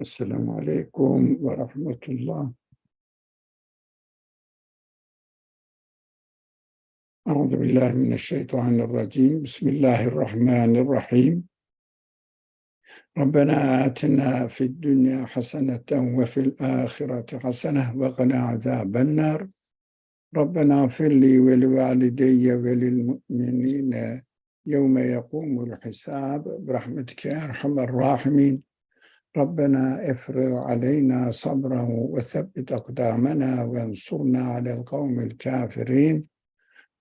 السلام عليكم ورحمة الله. أعوذ بالله من الشيطان الرجيم. بسم الله الرحمن الرحيم. ربنا آتنا في الدنيا حسنة وفي الآخرة حسنة وقنا عذاب النار. ربنا اغفر لي ولوالدي وللمؤمنين يوم يقوم الحساب برحمتك يا أرحم الراحمين. ربنا افرغ علينا صبرا وثبت أقدامنا وانصرنا على القوم الكافرين.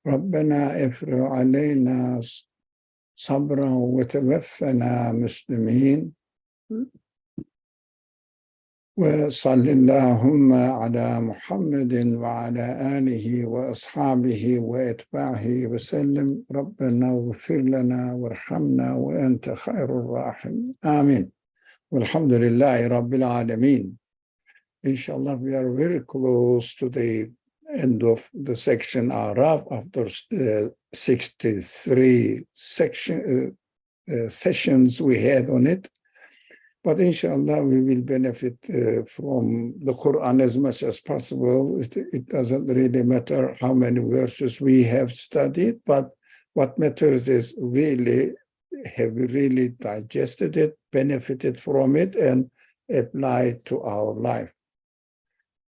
ربنا افرغ علينا صبرا وتوفنا مسلمين. وصل اللهم على محمد وعلى آله وأصحابه وأتباعه وسلم. ربنا اغفر لنا وارحمنا وأنت خير الراحمين. آمين. والحمد لله رب العالمين. Inshallah, we are very close to the end of the section Araf after 63 sessions we had on it. But inshallah, we will benefit from the Qur'an as much as possible. It doesn't really matter how many verses we have studied, but what matters is really, have we really digested it, benefited from it, and applied it to our life.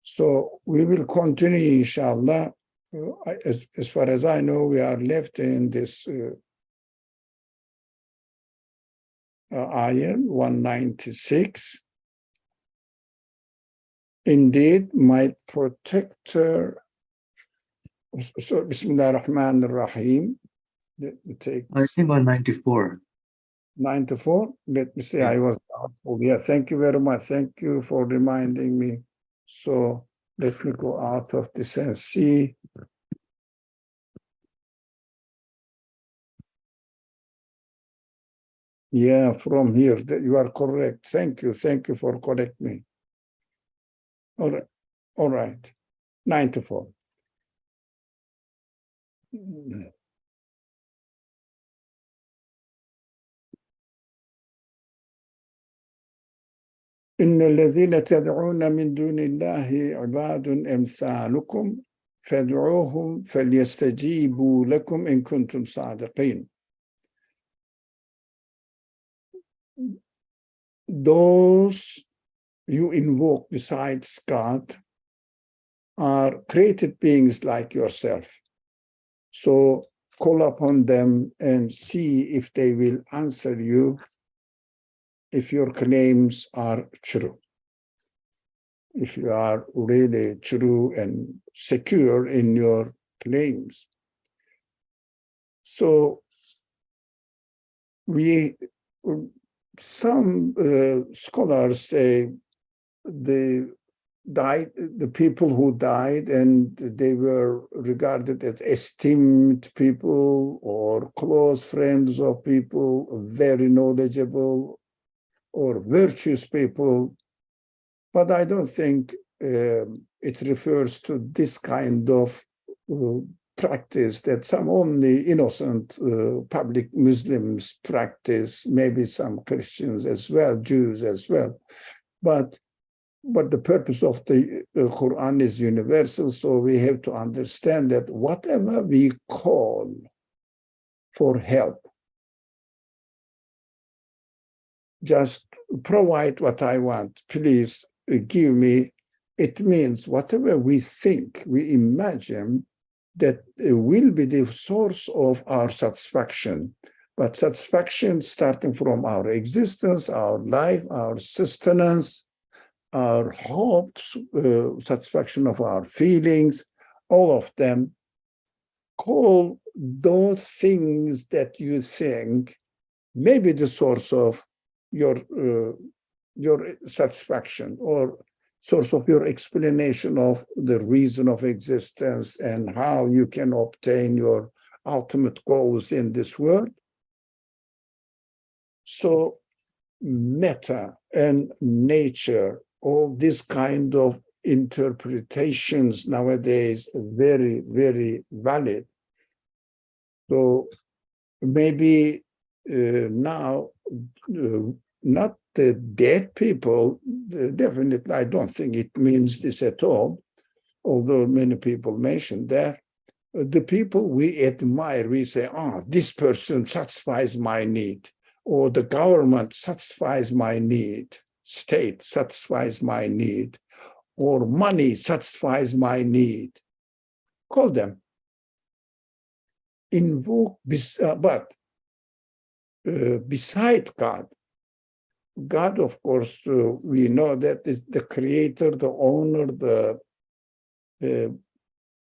So we will continue, inshallah. As far as I know, we are left in this ayah 196. Indeed, my protector. So, Bismillah ar-Rahman ar-Rahim. Let me take. I think on 94. 94? Let me say, Yeah. I was doubtful. Yeah, thank you very much. Thank you for reminding me. So let me go out of this and see. Yeah, from here, you are correct. Thank you. Thank you for correcting me. All right. All right. 94. إن الذين تدعون من دون الله عباد أمثالكم فادعوهم فليستجيبوا لكم إن كنتم صادقين. Those you invoke besides God are created beings like yourself. So call upon them and see if they will answer you if your claims are true. If you are really true and secure in your claims. So some scholars say the people who died and they were regarded as esteemed people or close friends of people, very knowledgeable or virtuous people. But I don't think it refers to this kind of practice that some only innocent public Muslims practice, maybe some Christians as well, Jews as well. But the purpose of the Quran is universal, so we have to understand that whatever we call for help, just provide what I want, please give me, it means whatever we think, we imagine that will be the source of our satisfaction. But satisfaction starting from our existence, our life, our sustenance, our hopes, satisfaction of our feelings, all of them, call those things that you think may be the source of your satisfaction or source of your explanation of the reason of existence and how you can obtain your ultimate goals in this world. So matter and nature, all this kind of interpretations nowadays are very, very valid. So maybe now not the dead people. Definitely, I don't think it means this at all, although many people mention that. The people we admire, we say, oh, this person satisfies my need, or the government satisfies my need, state satisfies my need, or money satisfies my need. Call them. Invoke, but beside God, God, of course, we know that is the creator, the owner, the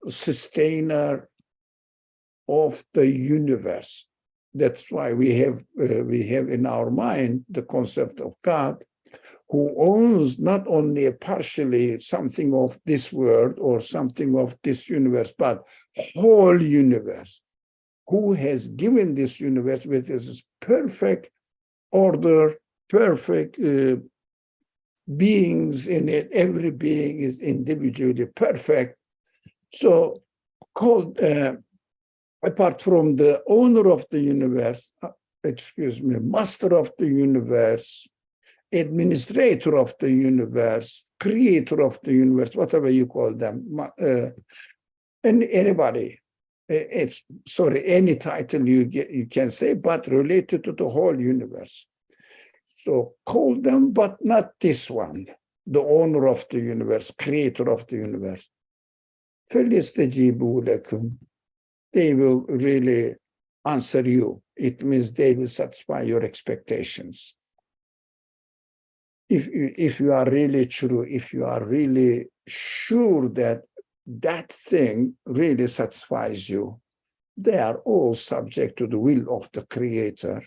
sustainer of the universe. That's why we have in our mind the concept of God, who owns not only partially something of this world or something of this universe, but whole universe, who has given this universe with this perfect order, perfect beings in it. Every being is individually perfect. So called, apart from the owner of the universe, master of the universe, administrator of the universe, creator of the universe, whatever you call them, and anybody, any title you can say, but related to the whole universe. So call them, but not this one, the owner of the universe, creator of the universe. فَلْيَسْتَجِيبُوا لَكُمْ. They will really answer you. It means they will satisfy your expectations. If you are really true, if you are really sure that that thing really satisfies you, they are all subject to the will of the Creator.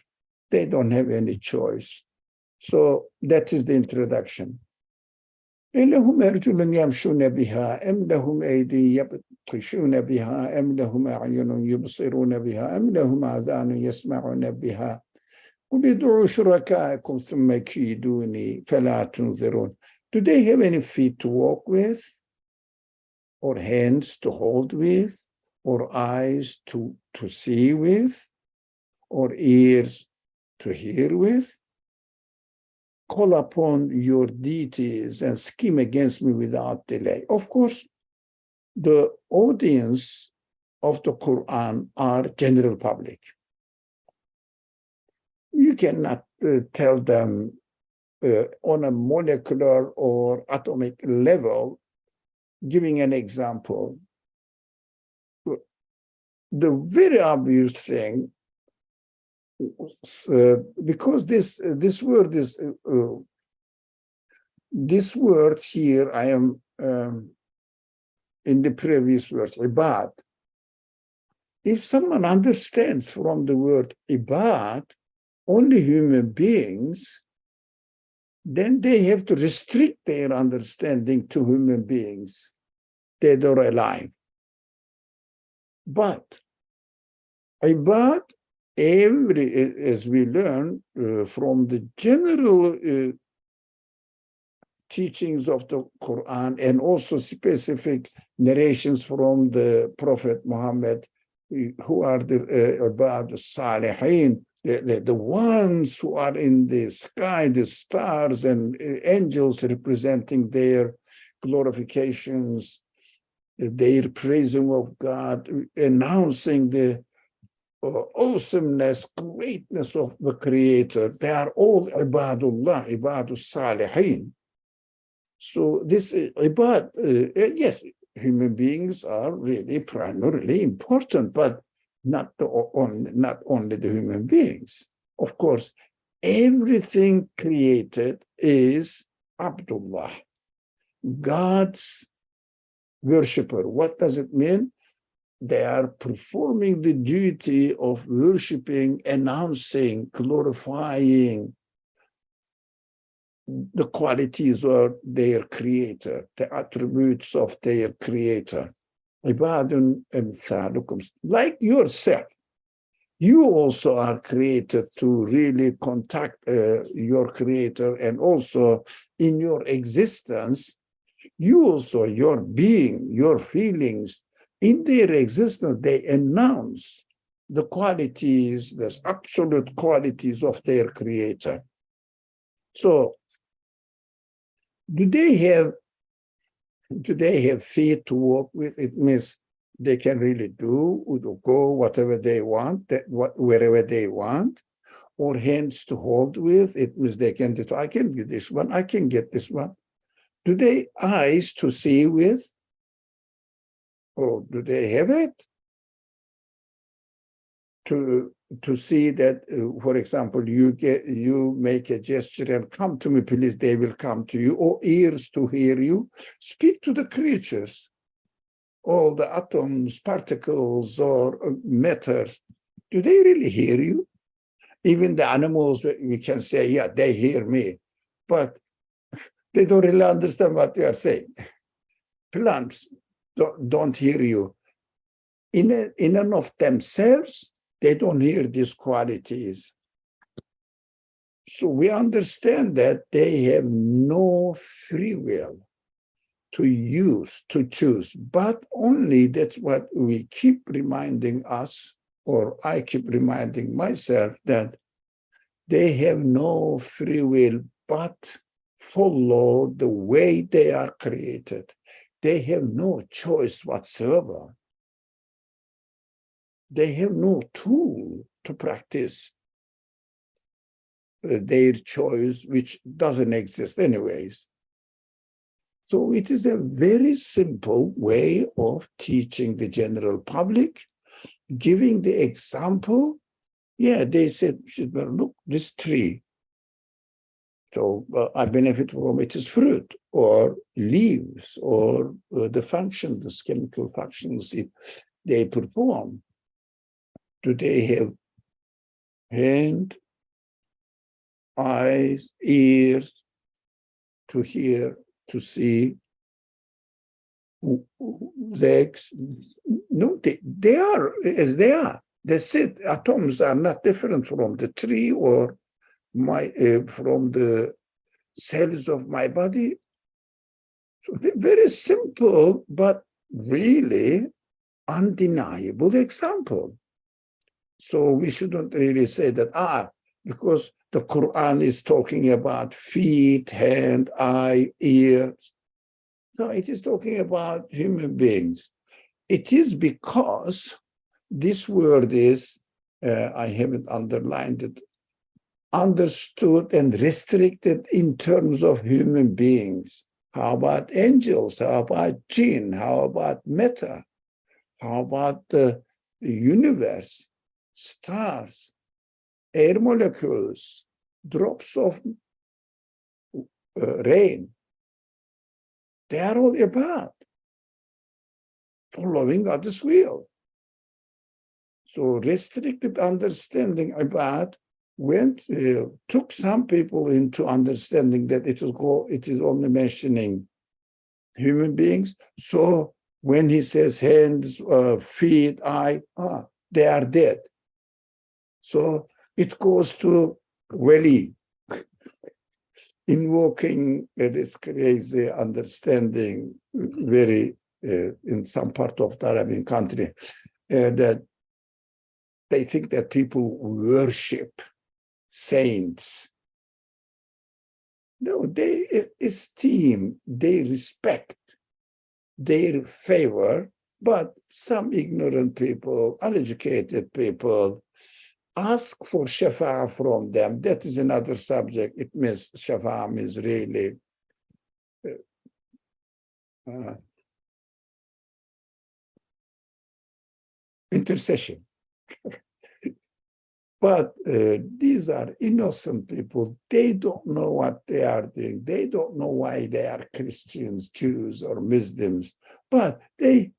They don't have any choice. So that is the introduction. لهم أرجل يمشون بها أم لهم أيدي يبطشون بها أم لهم أعين يبصرون بها أم لهم آذان يسمعون بها قل ادعوا شركاءكم ثم كيدوني فلا تنظرون. Do they have any feet to walk with, or hands to hold with, or eyes to see with, or ears to hear with? Call upon your deities and scheme against me without delay. Of course, the audience of the Quran are general public. You cannot tell them on a molecular or atomic level, giving an example. The very obvious thing, because this word is this word here, I am in the previous verse, ibad. If someone understands from the word ibad only human beings, then they have to restrict their understanding to human beings, dead or alive. But ibad, as we learn from the general teachings of the Quran and also specific narrations from the Prophet Muhammad, who are the ibad salihin, the ones who are in the sky, the stars and angels representing their glorifications, their praising of God, announcing the awesomeness, greatness of the Creator. They are all ibadullah, ibadus salihin. So this ibad, yes, human beings are really primarily important, but not only the human beings. Of course, everything created is Abdullah, God's worshipper. What does it mean? They are performing the duty of worshiping, announcing, glorifying the qualities of their creator, the attributes of their creator. Ibadun amthalukum. Like yourself, you also are created to really contact your creator, and also in your existence, you also, your being, your feelings, in their existence, they announce the qualities, the absolute qualities of their creator. So do they have feet to walk with? It means they can really do or go whatever they want, wherever they want, or hands to hold with. It means they can do, I can get this one, I can get this one. Do they eyes to see with? Or do they have it? To see that, for example, you make a gesture and come to me, please, they will come to you, or ears to hear you. Speak to the creatures, all the atoms, particles, or matters. Do they really hear you? Even the animals, we can say, yeah, they hear me, but they don't really understand what you are saying. Plants don't hear you. In and of themselves, they don't hear these qualities. So we understand that they have no free will to use, to choose, but only that's what we keep reminding us, or I keep reminding myself, that they have no free will but follow the way they are created. They have no choice whatsoever. They have no tool to practice their choice, which doesn't exist anyways. So it is a very simple way of teaching the general public, giving the example. Yeah, they said, well, look, this tree. So I benefit from its fruit or leaves or the functions, chemical functions they perform. Do they have hand, eyes, ears to hear, to see, legs? No, they are as they are. They said atoms are not different from the tree or from the cells of my body. So they're very simple, but really undeniable example. So we shouldn't really say that, because the Qur'an is talking about feet, hand, eye, ears. No, it is talking about human beings. It is because this word is, I haven't underlined it, understood and restricted in terms of human beings. How about angels? How about jinn? How about matter? How about the universe, stars, air molecules, drops of rain? They are all about following God's will. So restricted understanding about took some people into understanding that it is only mentioning human beings. So when he says hands, feet, eye, they are dead. So it goes to wali, invoking this crazy understanding, very in some part of the Arabian country, that they think that people worship saints. No, they esteem, they respect, they favor, but some ignorant people, uneducated people, ask for shafa from them. That is another subject. It means shafa means really intercession. But these are innocent people. They don't know what they are doing. They don't know why they are Christians, Jews, or Muslims. But they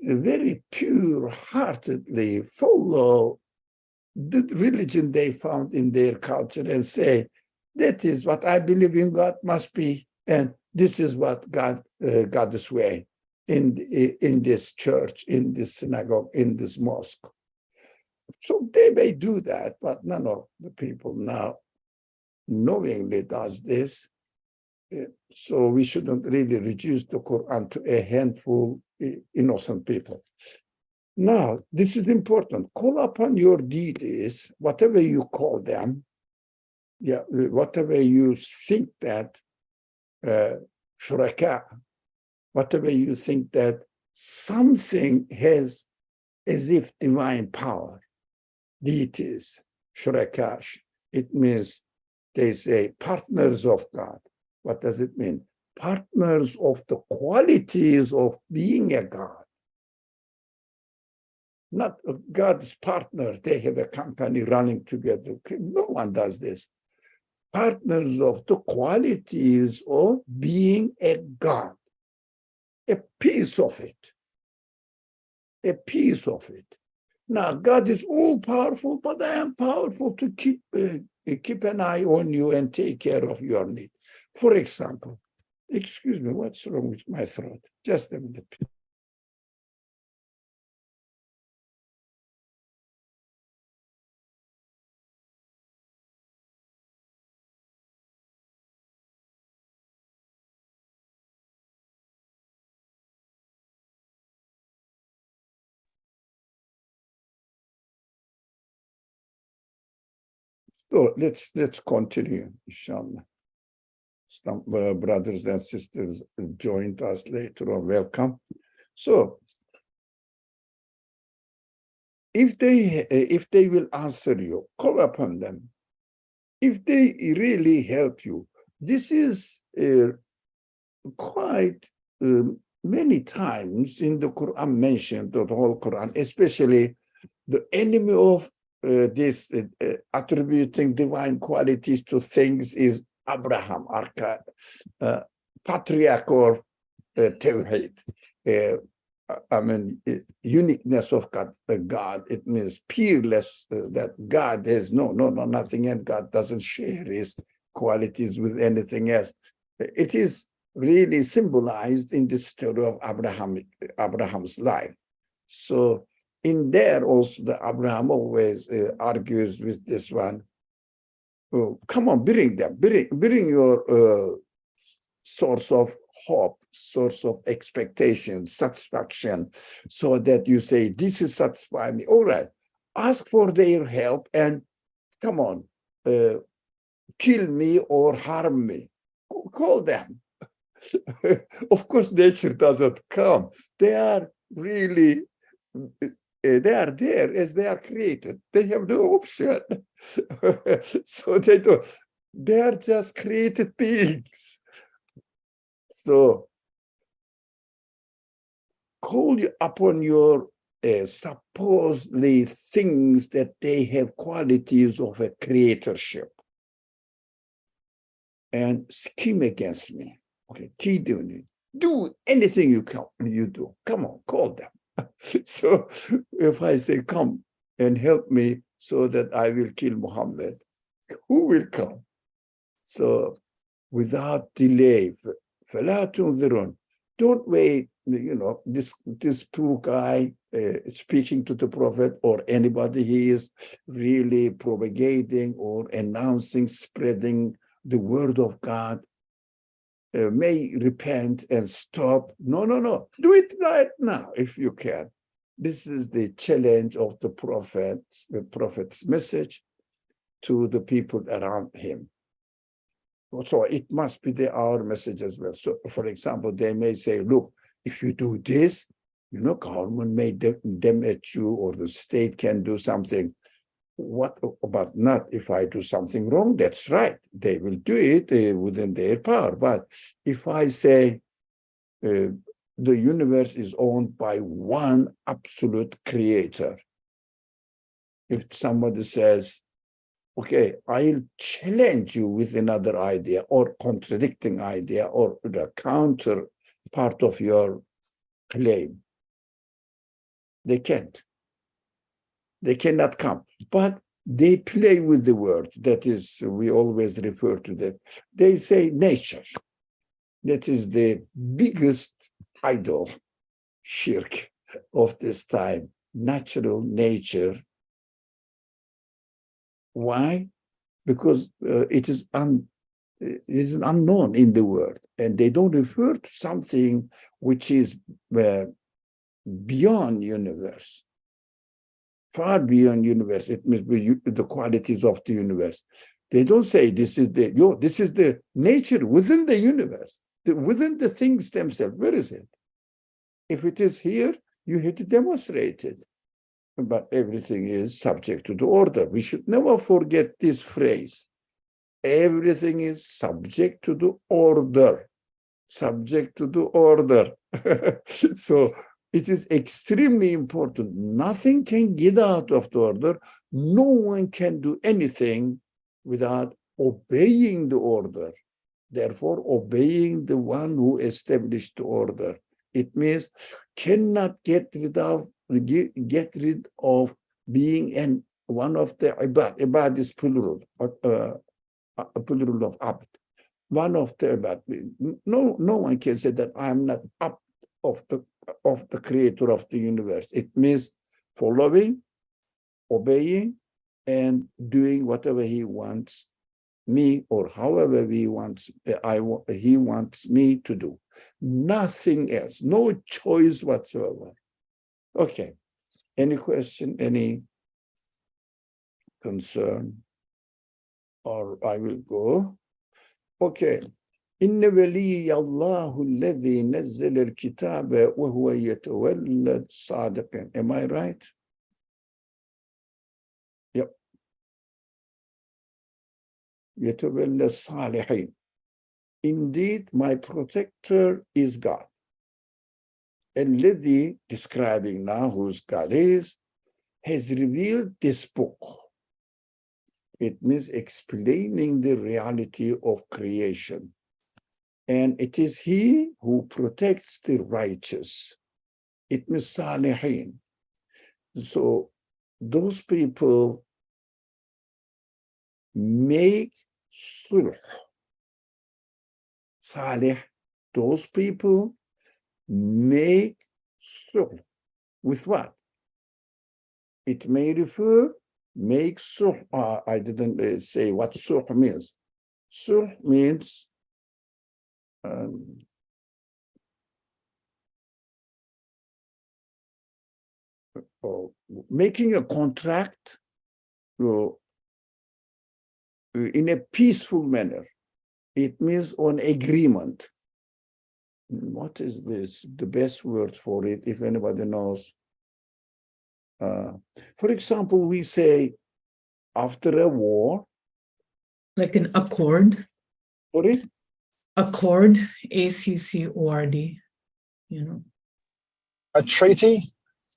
very pure-heartedly follow the religion they found in their culture and say, that is what I believe in, God must be, and this is what God's way in this church, in this synagogue, in this mosque. So they may do that, but none of the people now knowingly does this. So we shouldn't really reduce the Quran to a handful innocent people. Now, this is important. Call upon your deities, whatever you call them, Yeah, whatever you think that shuraka, whatever you think that something has as if divine power, deities, shuraka, it means they say partners of God. What does it mean? Partners of the qualities of being a God. Not God's partner, they have a company running together. No one does this. Partners of the qualities of being a God. A piece of it. A piece of it. Now, God is all powerful, but I am powerful to keep an eye on you and take care of your need. For example, excuse me, what's wrong with my throat? Just a minute. So let's continue, inshallah. Some brothers and sisters joined us later on. Welcome. So if they will answer you, call upon them. If they really help you, this is quite many times in the Quran mentioned, the whole Quran, especially the enemy of this attributing divine qualities to things is Abraham, patriarch or Tawheed. I mean, uniqueness of God. It means peerless, that God has nothing, and God doesn't share his qualities with anything else. It is really symbolized in the story of Abraham's life. So in there also, Abraham always argues with this one. Oh, come on, bring your source of hope, source of expectation, satisfaction, so that you say, this is satisfying me. All right, ask for their help and come on, kill me or harm me. Call them. Of course, nature doesn't come. They are really, they are there as they are created. They have no option. So they are just created beings. So call you upon your supposedly things that they have qualities of a creatorship and scheme against me. Okay, keep doing it. Do anything you do. Come on, call them. So if I say, come and help me so that I will kill Muhammad, who will come? So without delay, don't wait, this poor guy speaking to the Prophet or anybody he is really propagating or announcing, spreading the word of God, may repent and stop. No. Do it right now if you can. This is the challenge of the prophet's message to the people around him. So it must be our message as well. So, for example, they may say, look, if you do this, government may damage you or the state can do something. What about not if I do something wrong? That's right. They will do it within their power. But if I say the universe is owned by one absolute creator, if somebody says, okay, I'll challenge you with another idea or contradicting idea or the counter part of your claim, they can't. They cannot come. But they play with the word. That is, we always refer to that. They say nature. That is the biggest idol, shirk of this time. Natural nature. Why? Because it is unknown in the world, and they don't refer to something which is beyond universe. Far beyond universe. It must be the qualities of the universe. They don't say this is the nature within the universe, within the things themselves. Where is it? If it is here, you have to demonstrate it. But everything is subject to the order. We should never forget this phrase. Everything is subject to the order. Subject to the order. So it is extremely important. Nothing can get out of the order. No one can do anything without obeying the order. Therefore, obeying the one who established the order. It means cannot get rid of being one of the ibad. Ibad is plural, a plural of abd. One of the ibad. No one can say that I am not abd of the creator of the universe. It means following, obeying, and doing whatever he wants me, or however he wants me to do. Nothing else, no choice whatsoever. Okay, any question, any concern? Or I will go. Okay. إن ولي الله الذي نزل الكتاب وهو يتولى الصادقين. Am I right? Yep. يتولى الصالحين. Indeed, my protector is God. الذي, describing now whose God is, has revealed this book. It means explaining the reality of creation. And it is he who protects the righteous. It means salihin. So those people make sulh. Salih, those people make sulh. With what? It may refer, make sulh. I didn't say what sulh means. Sulh means making a contract in a peaceful manner. It means on agreement. What is this? The best word for it, if anybody knows. For example, we say after a war. Like an accord. Sorry? Accord, A-C-C-O-R-D, you know. A treaty?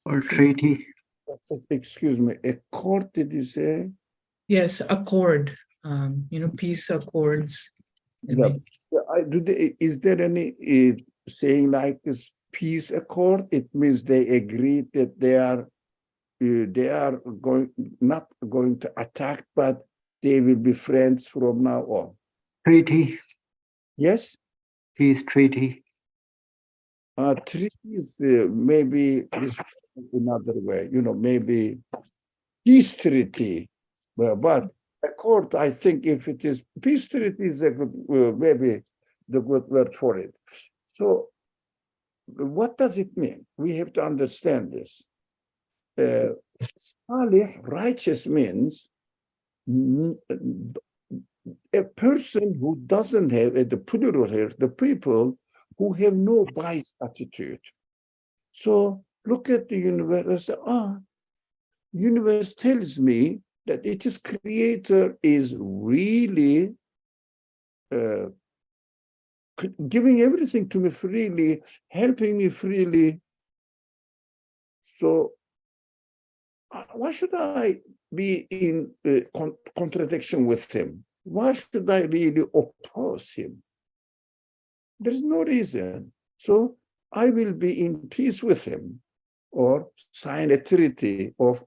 Or treaty. Excuse me, accord, did you say? Yes, accord, peace accords. Yeah. Is there any saying like this peace accord? It means they agree that they are not going to attack, but they will be friends from now on. Treaty. Yes? Peace treaty. Treaties, maybe this another way, maybe peace treaty. But accord, I think if it is peace treaty is a good, maybe the good word for it. So what does it mean? We have to understand this. Salih, righteous, means a person who doesn't have, the plural here, the people who have no biased attitude. So look at the universe. Universe tells me that its creator is really giving everything to me freely, helping me freely. So why should I be in contradiction with him? Why should I really oppose him? There's no reason. So I will be in peace with him, or sign a treaty of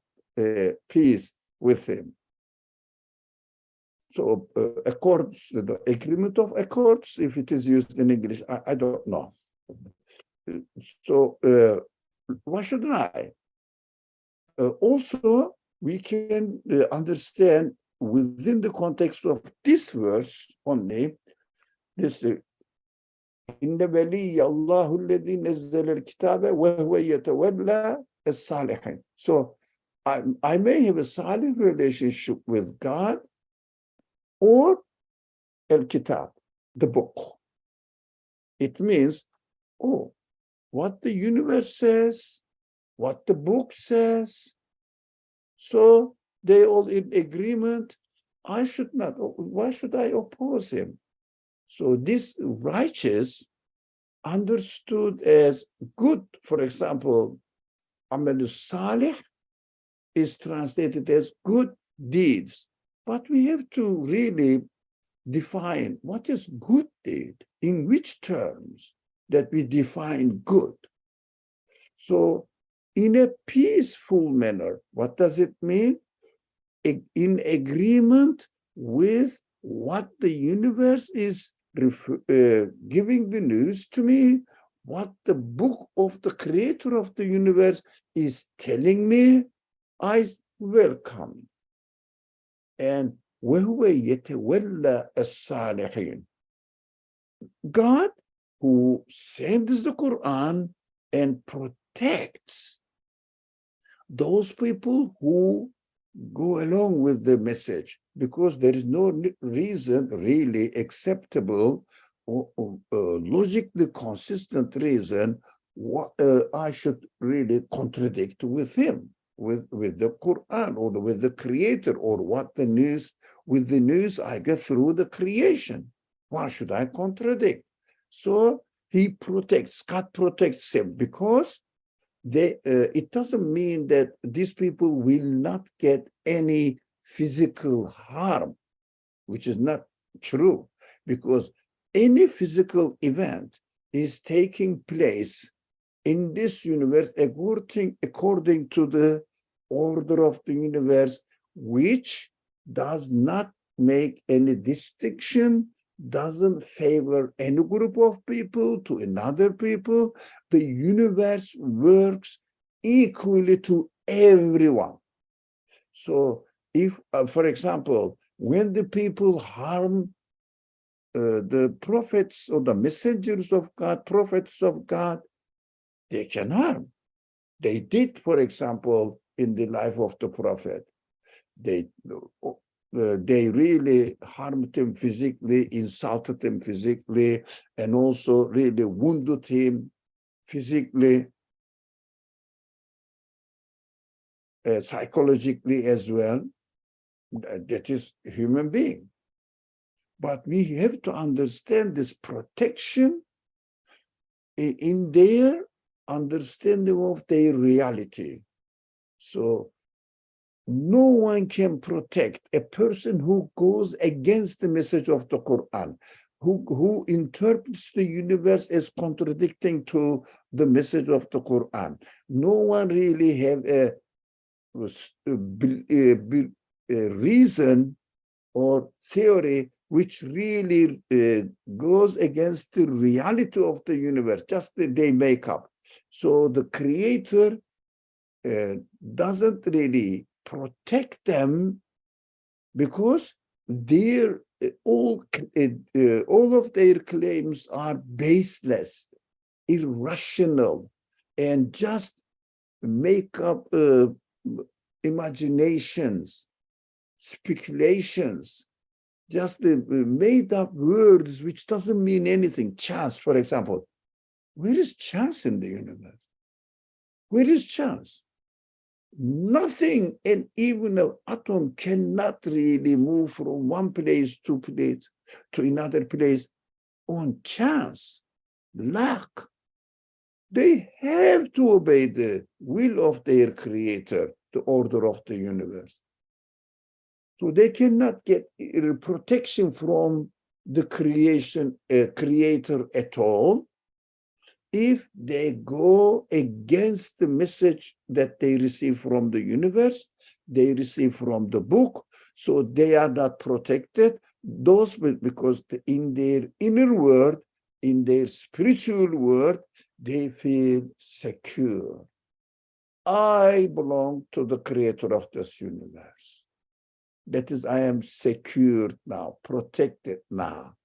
peace with him. So accords, the agreement of accords, if it is used in English, I don't know. So why shouldn't I? Also, we can understand within the context of this verse only, this إن ولي الله الذي نزل الكتاب وهو يتولى الصالحين. So I may have a solid relationship with God, or al-kitab, the book. It means, oh, what the universe says, what the book says. So they all in agreement. I should not, why should I oppose him? So this righteous understood as good, for example, amal salih is translated as good deeds. But we have to really define what is good deed, in which terms that we define good. So in a peaceful manner, what does it mean? In agreement with what the universe is giving the news to me, what the book of the creator of the universe is telling me, I welcome. And وَهُوَ يَتَوَلَّى الصَّالِحِينَ. God, who sends the Qur'an and protects those people who go along with the message, because there is no reason really acceptable or logically consistent reason what I should really contradict with him, with the Quran or with the creator, or what the news, with the news I get through the creation. Why should I contradict? So he protects, God protects him, because it doesn't mean that these people will not get any physical harm, which is not true, because any physical event is taking place in this universe according to the order of the universe, which does not make any distinction, doesn't favor any group of people to another people. The universe works equally to everyone. So if, for example, when the people harm the prophets or the messengers of God, prophets of God, they can harm. They did, for example, in the life of the prophet. They really harmed him physically, insulted him physically, and also really wounded him physically, psychologically as well. That is a human being. But we have to understand this protection in their understanding of their reality. So no one can protect a person who goes against the message of the Quran, who interprets the universe as contradicting to the message of the Quran. No one really have a reason or theory which really goes against the reality of the universe, just that they make up. So the creator doesn't really protect them, because their all of their claims are baseless, irrational, and just make up imaginations, speculations, just made up words which doesn't mean anything. Chance, for example. Where is chance in the universe? Where is chance? Nothing, and even an atom cannot really move from one place to another place on chance, luck. They have to obey the will of their creator, the order of the universe. So they cannot get protection from the creator at all if they go against the message that they receive from the universe, they receive from the book. So they are not protected. Those, because in their inner world, in their spiritual world, they feel secure. I belong to the creator of this universe. That is, I am secured now, protected now,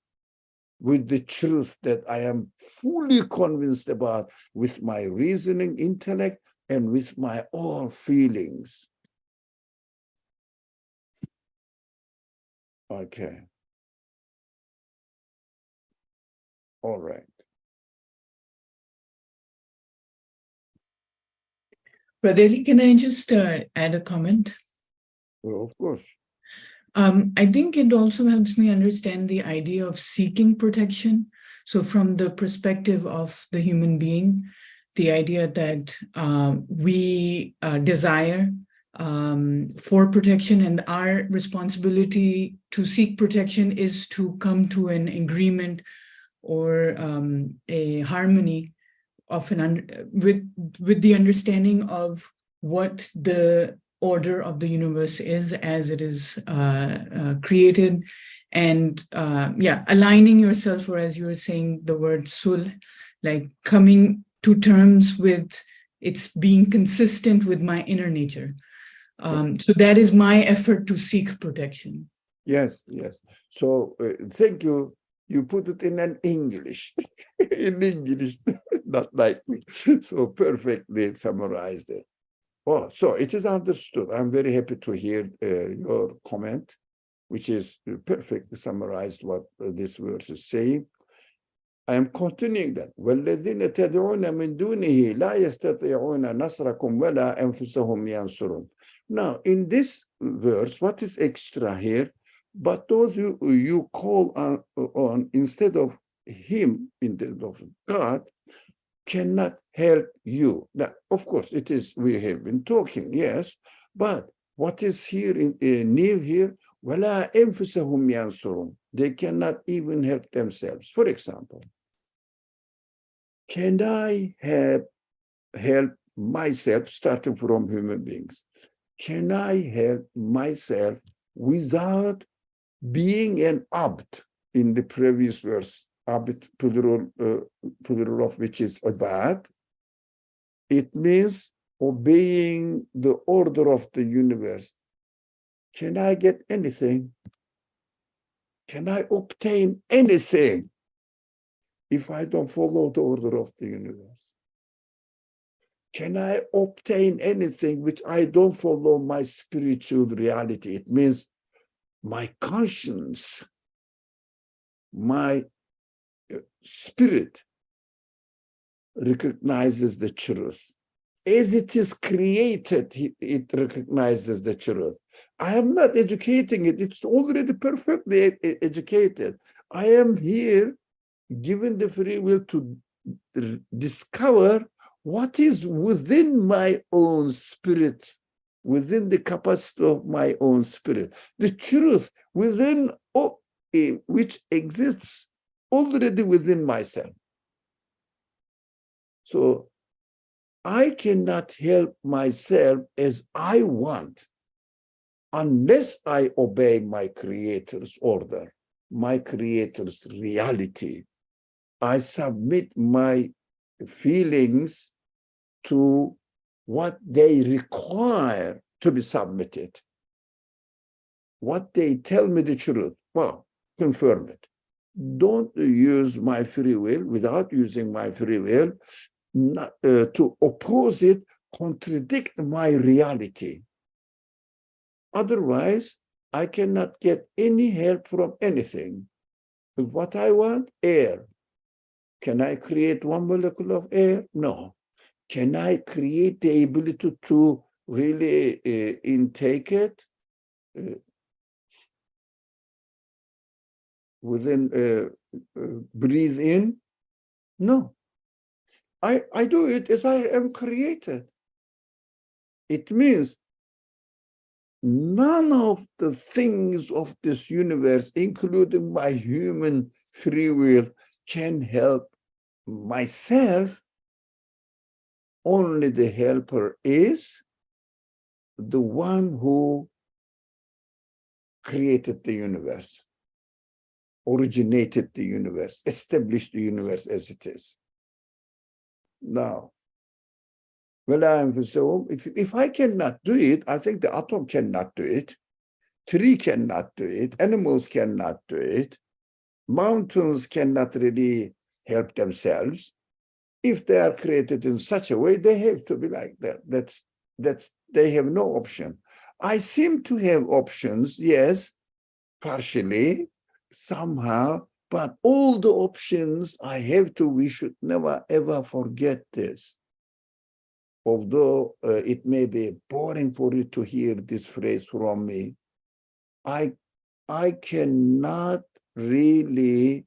with the truth that I am fully convinced about, with my reasoning, intellect, and with my all feelings. Okay. All right. Brother Ali, can I just add a comment? Well, of course. I think it also helps me understand the idea of seeking protection. So from the perspective of the human being, the idea that we desire for protection, and our responsibility to seek protection is to come to an agreement or a harmony of with the understanding of what the order of the universe is as it is created, and aligning yourself, or as you were saying, the word sulh, like coming to terms with it's being consistent with my inner nature. So that is my effort to seek protection. Yes, yes. So thank you. You put it in an English, in English, not like me. So perfectly summarized it. Oh, so it is understood. I'm very happy to hear your comment, which is perfectly summarized what this verse is saying. I am continuing that. وَالَّذِينَ تَدْعُونَ مِن دُونِهِ لَا يَسْتَطِيعُونَ نَصْرَكُمْ وَلَا أَنفُسَهُمْ يَنْصُرُونَ. Now, in this verse, what is extra here? But those you call on instead of him, instead of God, cannot help you. Now, of course, it is, we have been talking, yes, but what is here new here? وَلَا أَنفُسَهُمْ يَنْصُرُونَ. They cannot even help themselves. For example, can I help myself, starting from human beings? Can I help myself without being an abd? In the previous verse, abd, plural of which is abad. It means obeying the order of the universe. Can I get anything? Can I obtain anything if I don't follow the order of the universe? Can I obtain anything which I don't follow my spiritual reality? It means my conscience, my spirit recognizes the truth. As it is created, it recognizes the truth. I am not educating it. It's already perfectly educated. I am here given the free will to discover what is within my own spirit, within the capacity of my own spirit, the truth within which exists already within myself. So I cannot help myself as I want unless I obey my Creator's order, my Creator's reality. I submit my feelings to what they require to be submitted. What they tell me the truth, well, confirm it. Don't use my free will without using my free will not, to oppose it, contradict my reality. Otherwise, I cannot get any help from anything. What I want, air. Can I create one molecule of air? No. Can I create the ability to really intake it within, breathe in? No. I do it as I am created. It means none of the things of this universe, including my human free will, can help myself. Only the helper is the one who created the universe, originated the universe, established the universe as it is. Now, if I cannot do it, I think the atom cannot do it, tree cannot do it, animals cannot do it, mountains cannot really help themselves. If they are created in such a way, they have to be like that. They have no option. I seem to have options, yes, partially, somehow, but all the options I have to, we should never ever forget this. Although it may be boring for you to hear this phrase from me, I cannot really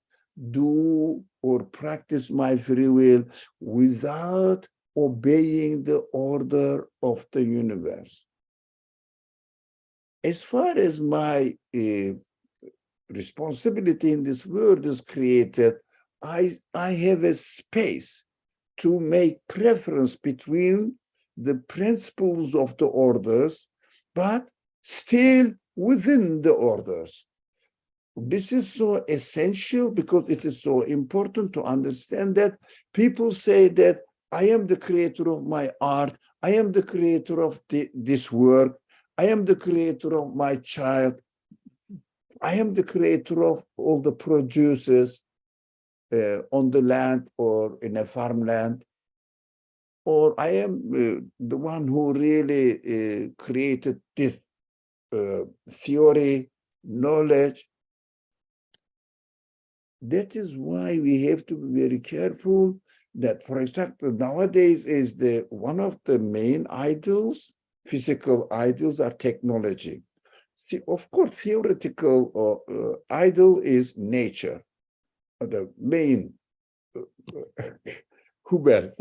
do or practice my free will without obeying the order of the universe. As far as my responsibility in this world is created, I have a space to make preference between the principles of the orders, but still within the orders. This is so essential because it is so important to understand that people say that I am the creator of my art, I am the creator of this work, I am the creator of my child, I am the creator of all the producers on the land or in a farmland, or I am the one who really created this theory, knowledge. That is why we have to be very careful that, for example, nowadays is one of the main idols, physical idols are technology. See, of course, theoretical idol is nature, the main Huber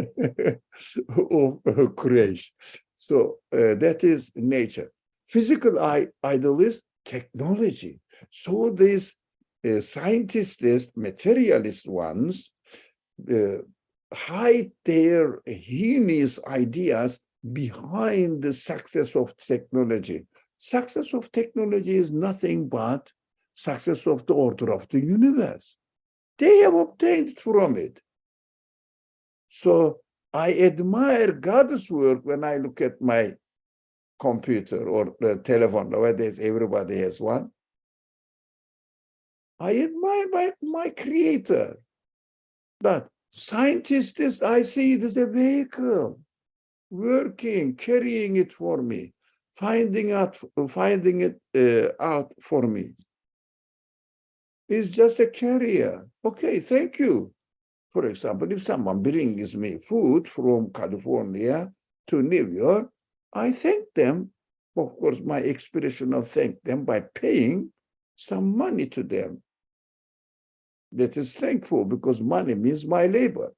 of creation. So that is nature. Physical idol is technology. So these scientists, materialist ones, hide their heinous ideas behind the success of technology. Success of technology is nothing but success of the order of the universe. They have obtained from it. So I admire God's work when I look at my computer or the telephone. Nowadays, everybody has one. I admire my creator. But scientists, I see it as a vehicle, working, carrying it for me, finding it out for me. It's just a carrier. Okay, thank you. For example, if someone brings me food from California to New York, I thank them. Of course, my expression of thank them by paying some money to them. That is thankful because money means my labor.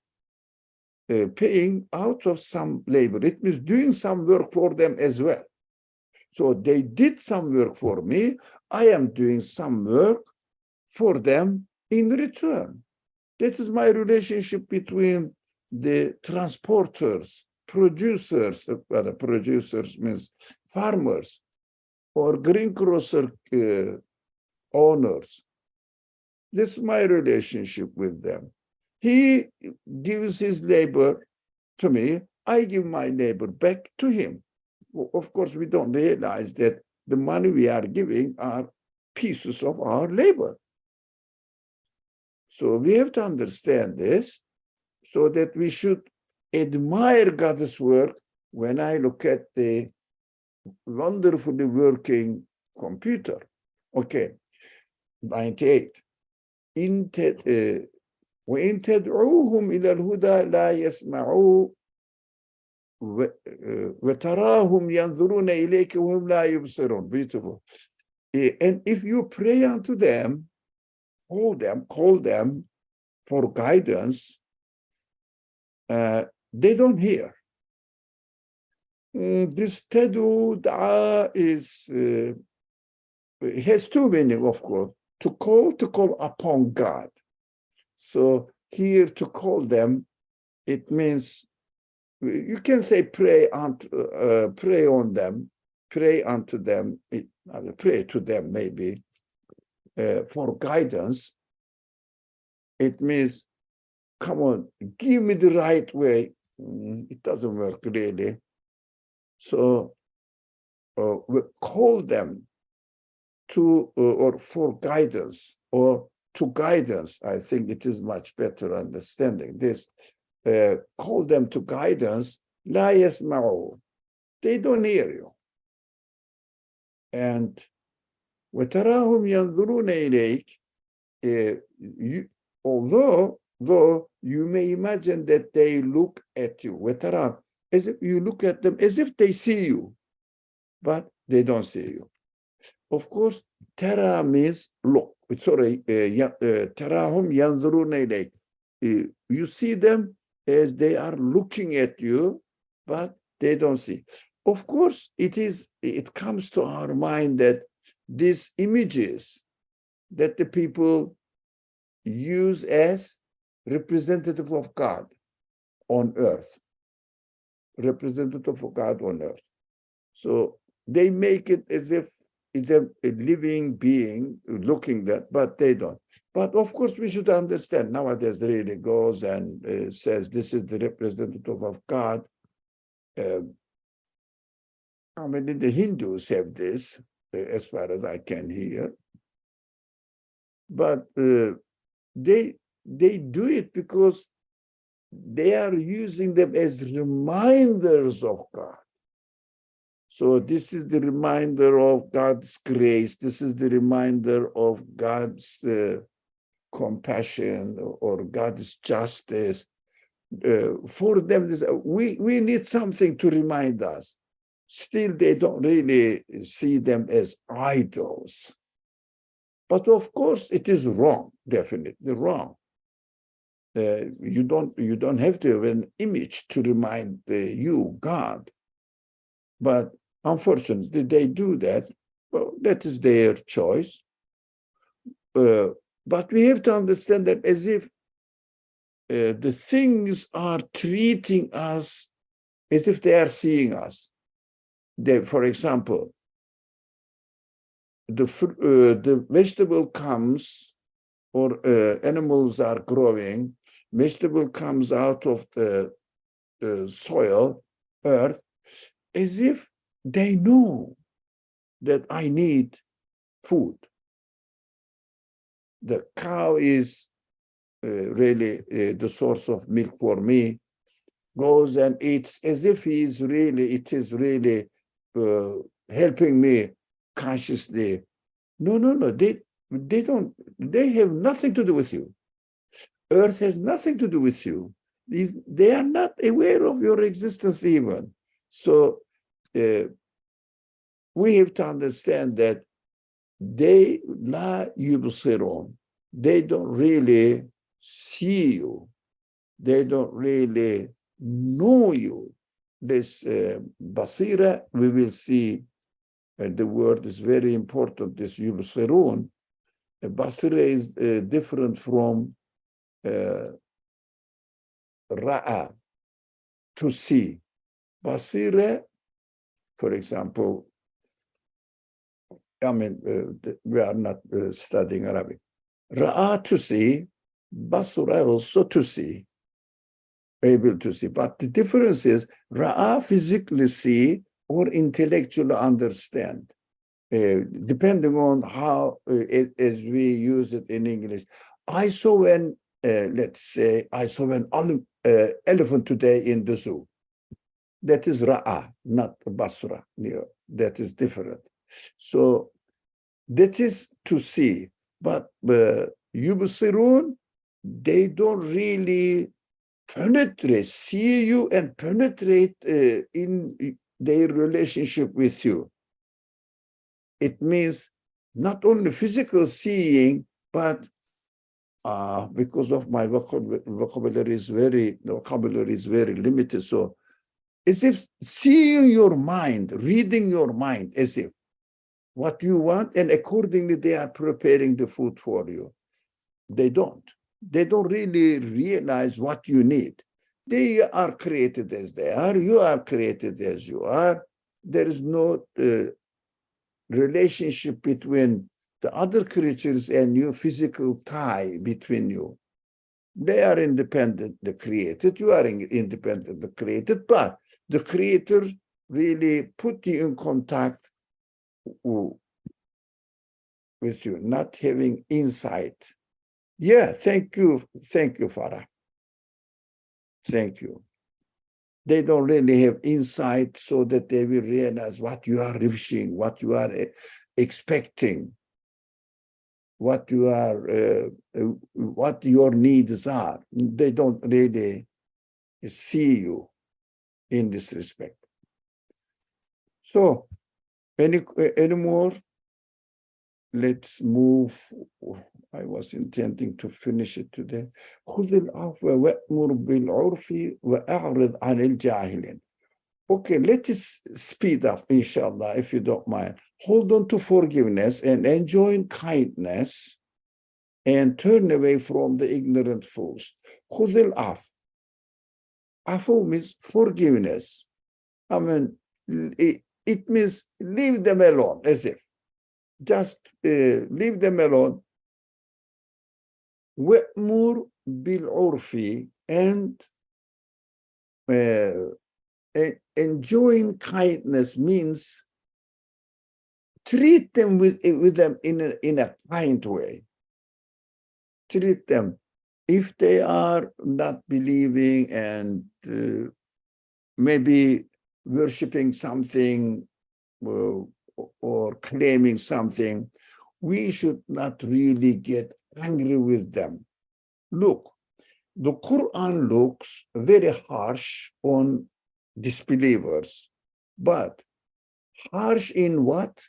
Paying out of some labor, it means doing some work for them as well. So they did some work for me. I am doing some work for them in return. That is my relationship between the transporters, producers, producers means farmers, or greengrocer owners. This is my relationship with them. He gives his labor to me, I give my labor back to him. Of course, we don't realize that the money we are giving are pieces of our labor. So we have to understand this so that we should admire God's work when I look at the wonderfully working computer. Okay, 98. وإن تدعوهم إلى الهدى لا يسمعوا وتراهم ينظرون إليك وهم لا يبصرون. Beautiful. And if you pray unto them, call them for guidance, they don't hear. This tadu da'a has two meanings, of course. To call upon God. So here to call them, it means you can say pray on them, pray unto them, pray to them maybe for guidance. It means, come on, give me the right way. It doesn't work really. So we call them to or for guidance or to guidance. I think it is much better understanding this. Call them to guidance. La yasma'u. They don't hear you. And وَتَرَاهُمْ يَنْظُرُونَ إِلَيْكَ. Though you may imagine that they look at you, وَتَرَاهُمْ, as if you look at them as if they see you, but they don't see you. Of course, tara means look. Sorry, tarahum yanzuruna ilayk. You see them as they are looking at you, but they don't see. Of course, it comes to our mind that these images that the people use as representative of God on earth, representative of God on earth. So they make it as if it's a living being looking that, but they don't. But of course, we should understand nowadays really goes and says this is the representative of God. I mean, the Hindus have this, as far as I can hear. But they do it because they are using them as reminders of God. So this is the reminder of God's grace. This is the reminder of God's compassion or God's justice. For them, we need something to remind us. Still, they don't really see them as idols. But of course, it is wrong, definitely wrong. You don't have to have an image to remind you, God. But unfortunately, they do that. Well, that is their choice. But we have to understand that as if the things are treating us as if they are seeing us. For example, the vegetable comes, or animals are growing, vegetable comes out of the soil, earth, as if they know that I need food. The cow is really the source of milk for me, goes and eats as if it is really helping me consciously. No, they have nothing to do with you. Earth has nothing to do with you. They are not aware of your existence even. So we have to understand that they la yubsirun. They don't really see you. They don't really know you. This basira, we will see, the word is very important, this yubsirun. Basira is different from ra'a, to see. Basira, for example, I mean, we are not studying Arabic. Ra'a, to see, basura also to see, able to see. But the difference is ra'a, physically see, or intellectually understand, depending on how, as we use it in English. I saw let's say, I saw an elephant today in the zoo. That is ra'a, not basura. That is different. So that is to see, but yubsirun, they don't really penetrate, see you and penetrate in their relationship with you. It means not only physical seeing, but because of my vocabulary is very limited. So as if seeing your mind, reading your mind, as if what you want, and accordingly they are preparing the food for you. They don't really realize what you need. They are created as they are, you are created as you are. There is no relationship between the other creatures and your physical tie between you. They are independent, the created, you are independent, the created, but the creator really put you in contact with you, not having insight. Yeah, thank you, Farah. Thank you. They don't really have insight so that they will realize what you are wishing, what you are expecting, what you are, what your needs are. They don't really see you in this respect. So, any more? Let's move. I was intending to finish it today. خذ العفو وأمر بالعرف وأعرض عن الجاهلين. Okay, let us speed up, inshallah, if you don't mind. Hold on to forgiveness and enjoy kindness and turn away from the ignorant fools. خذ العفو. Afu means forgiveness. I mean, it means leave them alone, as if. Just leave them alone. وَأْمُرْ بِالْعُرْفِ, and enjoying kindness means treat them with them in a kind way. Treat them. If they are not believing and maybe worshiping something or claiming something, we should not really get angry with them. Look, the Quran looks very harsh on disbelievers, but harsh in what?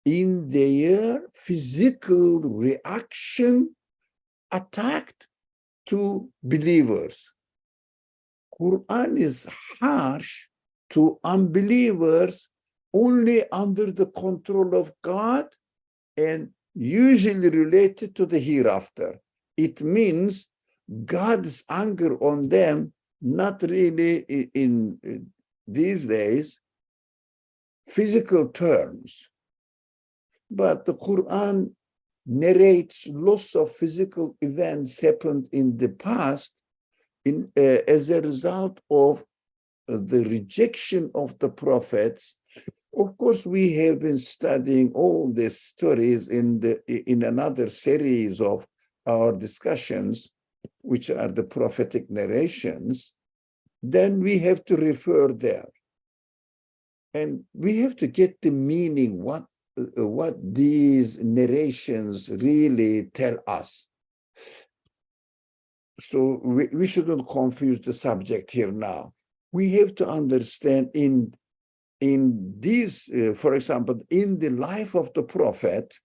In their physical reaction attacked to believers. Quran is harsh to unbelievers only under the control of God and usually related to the hereafter. It means God's anger on them, not really in these days, physical terms. But the Quran narrates lots of physical events happened in the past as a result of the rejection of the prophets. Of course, we have been studying all these stories in another series of our discussions, which are the prophetic narrations. Then we have to refer there. And we have to get the meaning, what these narrations really tell us. So we shouldn't confuse the subject here now. We have to understand in these, for example, in the life of the Prophet,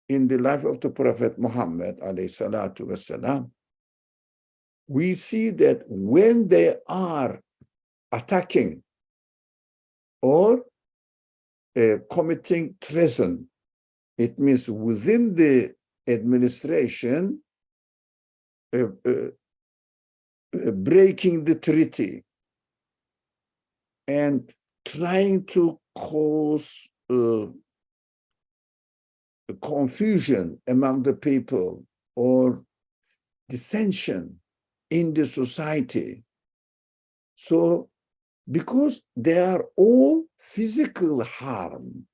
Muhammad alayhi salatu wasalam, we see that when they are attacking or committing treason, it means within the administration, breaking the treaty and trying to cause confusion among the people or dissension in the society. So, because they are all physical harm,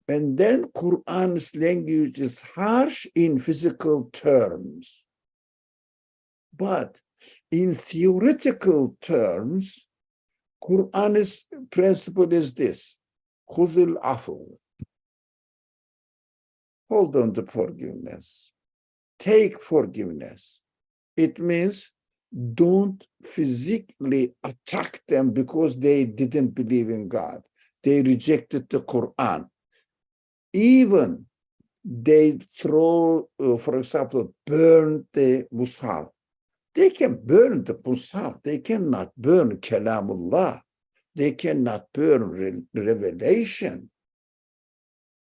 and then Quran's language is harsh in physical terms. But in theoretical terms, Quran's principle is this: khudh al-afu. Hold on to forgiveness. Take forgiveness. It means don't physically attack them because they didn't believe in God. They rejected the Quran. Even they throw, for example, burn the Mus'haf. They can burn the Mus'haf. They cannot burn Kalamullah. They cannot burn revelation.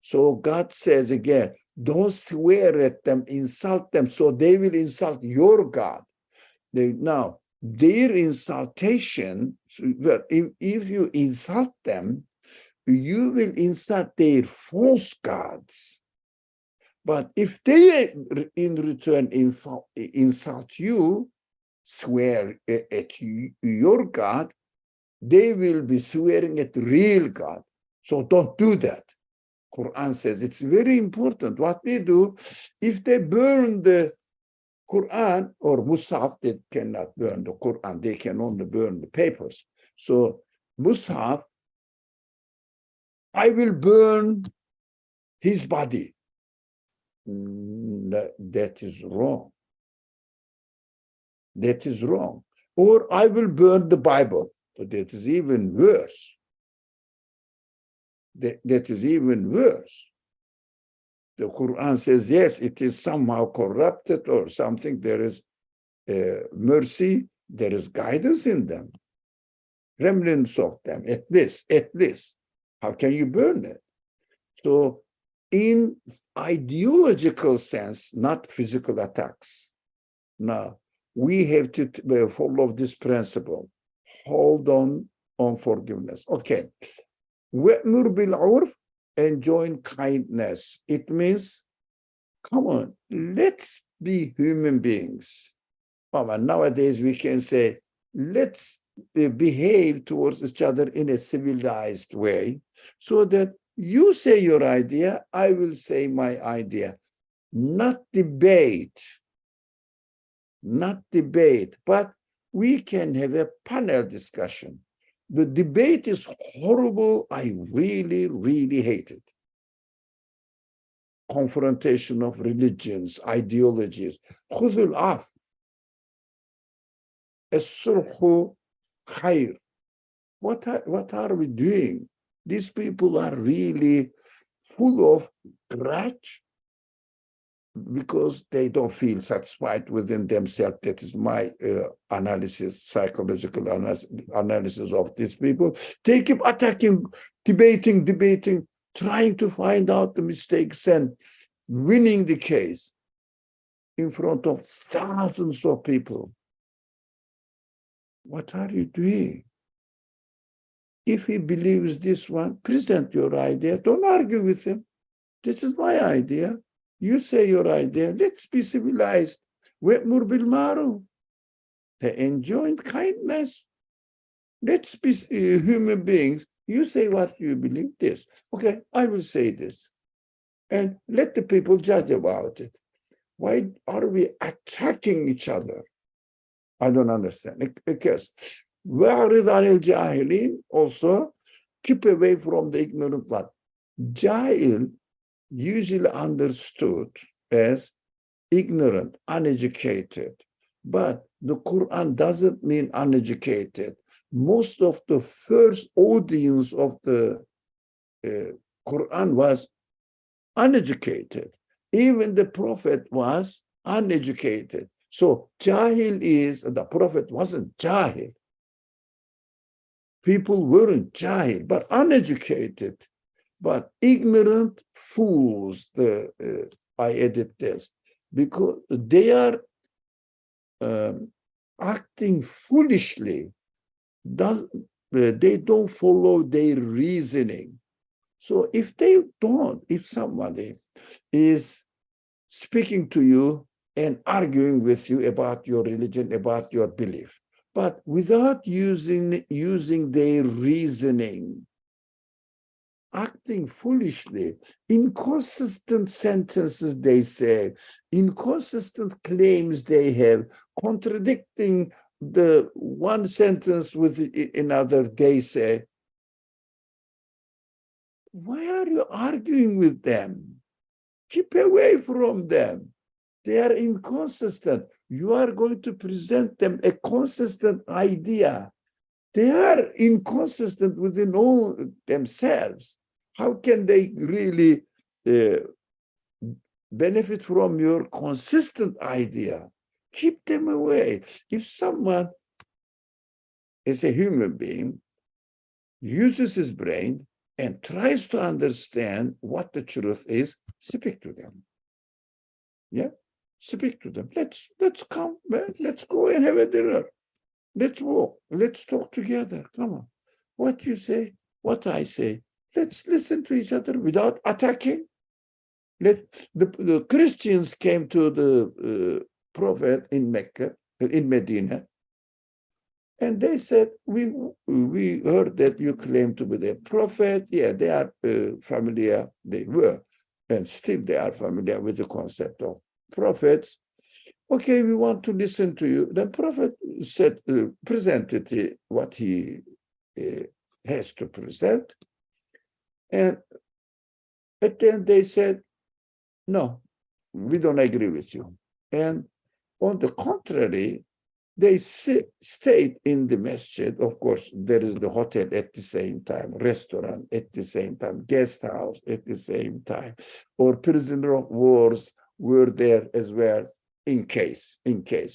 So God says again, don't swear at them, insult them, so they will insult your God. Now, their insultation, if you insult them, you will insult their false gods. But if they in return insult you, swear at your God, they will be swearing at the real God. So don't do that. Quran says it's very important what we do. If they burn the Quran or Mus'haf, they cannot burn the Quran. They can only burn the papers. So Mus'haf, I will burn his body. That is wrong. That is wrong. Or I will burn the Bible. So that is even worse. That is even worse. The Quran says, yes, it is somehow corrupted or something. There is mercy, there is guidance in them. Remnants of them, at least. How can you burn it? So in ideological sense, not physical attacks. Now, we have to follow this principle. Hold on forgiveness. Okay. وَأْمُرْ بِالْعُرْفِ, enjoin kindness. It means, come on, let's be human beings. Nowadays we can say, let's behave towards each other in a civilized way, so that you say your idea, I will say my idea. Not debate, but we can have a panel discussion. The debate is horrible. I really, really hate it. Confrontation of religions, ideologies. خذ العفو. الصلح خير. What are we doing? These people are really full of grudge because they don't feel satisfied within themselves. That is my analysis, psychological analysis of these people. They keep attacking, debating, trying to find out the mistakes and winning the case in front of thousands of people. What are you doing? If he believes this one, present your idea. Don't argue with him. This is my idea. You say your idea. Let's be civilized. وَأْمُرْ بِالْمَعْرُوفِ. They enjoin kindness. Let's be human beings. You say what you believe, this. Okay, I will say this. And let the people judge about it. Why are we attacking each other? I don't understand. Because وَأَعْرِضْ عَنِ الْجَاهِلِينَ, also keep away from the ignorant one. Jahil usually understood as ignorant, uneducated. But the Quran doesn't mean uneducated. Most of the first audience of the Quran was uneducated. Even the Prophet was uneducated. So Jahil is, the Prophet wasn't Jahil. People weren't Jahil, but uneducated. But ignorant fools, I edit this, because they are acting foolishly. They don't follow their reasoning. So if somebody is speaking to you and arguing with you about your religion, about your belief, but without using their reasoning, acting foolishly, inconsistent sentences they say, inconsistent claims they have, contradicting the one sentence with another they say, why are you arguing with them? Keep away from them. They are inconsistent. You are going to present them a consistent idea. They are inconsistent within all themselves. How can they really benefit from your consistent idea? Keep them away. If someone is a human being, uses his brain and tries to understand what the truth is, speak to them. Yeah, speak to them. Let's come, man. Let's go and have a dinner. Let's walk. Let's talk together. Come on. What you say, what I say. Let's listen to each other without attacking. The Christians came to the Prophet in Mecca, in Medina, and they said, we heard that you claim to be the prophet. Yeah, they are familiar. They were, and still they are familiar with the concept of prophets. Okay, we want to listen to you. The Prophet said, presented what he has to present. And at the end they said, no, we don't agree with you. And on the contrary, they stayed in the masjid. Of course, there is the hotel at the same time, restaurant at the same time, guest house at the same time, or prisoner of wars were there as well in case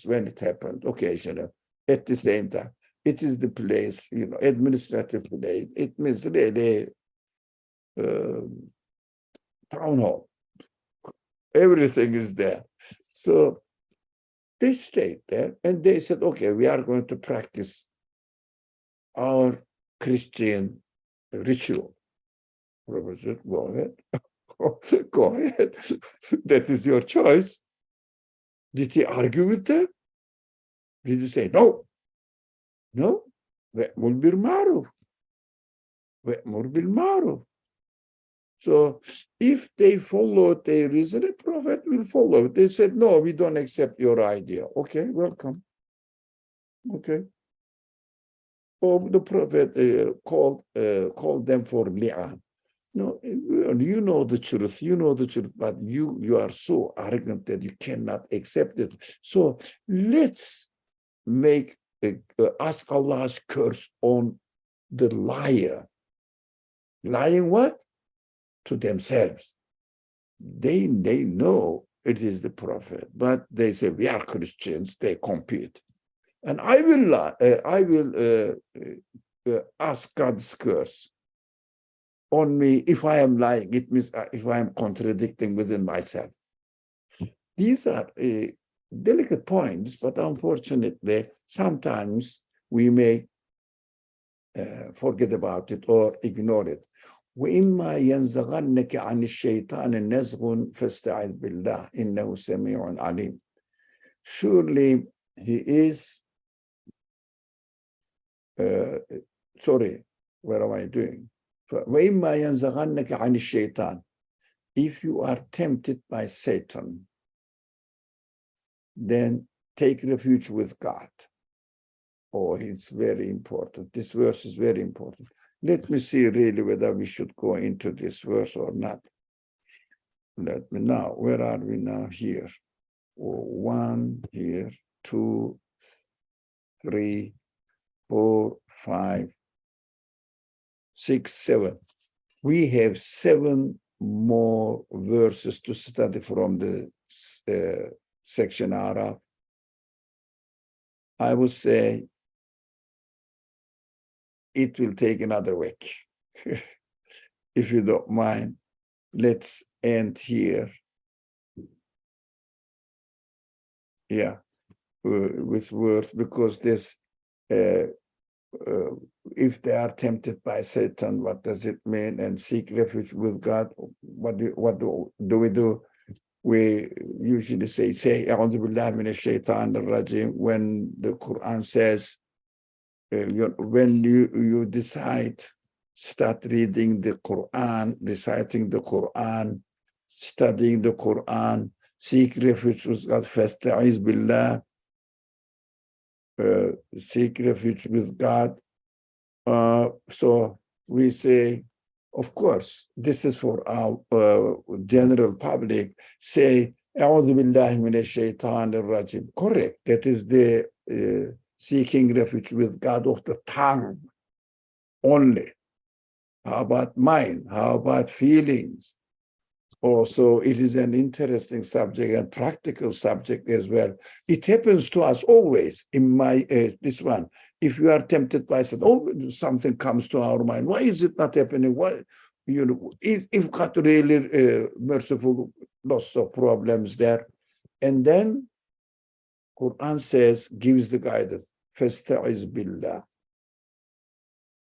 when it happened occasionally at the same time. It is the place, administrative place. It means really town hall. Everything is there. So they stayed there and they said, okay, we are going to practice our Christian ritual. Robert said, go ahead. Go ahead. That is your choice. Did he argue with them? Did he say, no? No? وَأْمُرْ بِالْمَعْرُوفِ وَأْمُرْ بِالْمَعْرُوفِ. So if they followed their reason, the Prophet will follow. They said, no, we don't accept your idea. Okay, welcome. Okay. Or the Prophet called them for li'an. No, you know the truth, but you are so arrogant that you cannot accept it. So let's ask Allah's curse on the liar. Lying what? To themselves. They know it is the Prophet, but they say we are Christians. They compete, and I will ask God's curse on me if I am lying. It means if I am contradicting within myself. These are delicate points, but unfortunately, sometimes we may forget about it or ignore it. وإما ينزغنك عن الشيطان نزغ فاستعذ بالله إنه سميع عليم. Surely he is sorry, where am I doing? وإما ينزغنك عن الشيطان. If you are tempted by Satan, then take refuge with God. Oh, it's very important. This verse is very important. Let me see really whether we should go into this verse or not. Let me now, where are we now? Here. Oh, 1, here, 2, 3, 4, 5, 6, 7. We have 7 more verses to study from the section Arab. I would say it will take another week. If you don't mind, let's end here. Yeah, with words, because this, if they are tempted by Satan, what does it mean? And seek refuge with God. What do we do? We usually say "A'udhu billahi minash shaitanir rajim" when the Quran says, when you decide, start reading the Quran, reciting the Quran, studying the Quran, seek refuge with God, fasta'iz billah, seek refuge with God. So we say, of course, this is for our general public, say, "A'udhu billahi minash shaitanir rajim." Correct. That is the seeking refuge with God of the tongue only. How about mind? How about feelings? Also, it is an interesting subject and practical subject as well. It happens to us always. In my this one, if you are tempted by something comes to our mind. Why is it not happening? Why, if God really merciful, lots of problems there, and then Quran says, gives the guidance. Fasta'iz billah.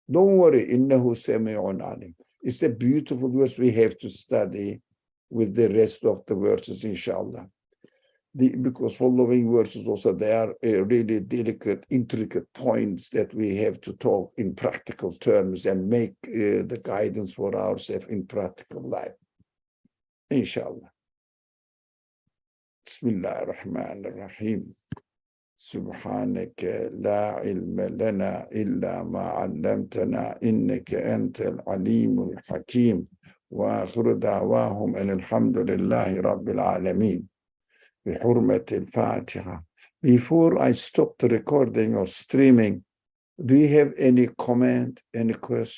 Don't worry, innahu sami'un alim. It's a beautiful verse we have to study with the rest of the verses, inshallah. Because following verses also, they are really delicate, intricate points that we have to talk in practical terms and make the guidance for ourselves in practical life. Inshallah. Bismillah ar-Rahman ar-Rahim. سبحانك لا علم لنا إلا ما علمتنا إنك أنت العليم الحكيم وآخر دعواهم أن الحمد لله رب العالمين بحرمة الفاتحة. Before I stop the recording or streaming, do you have any comment, any question?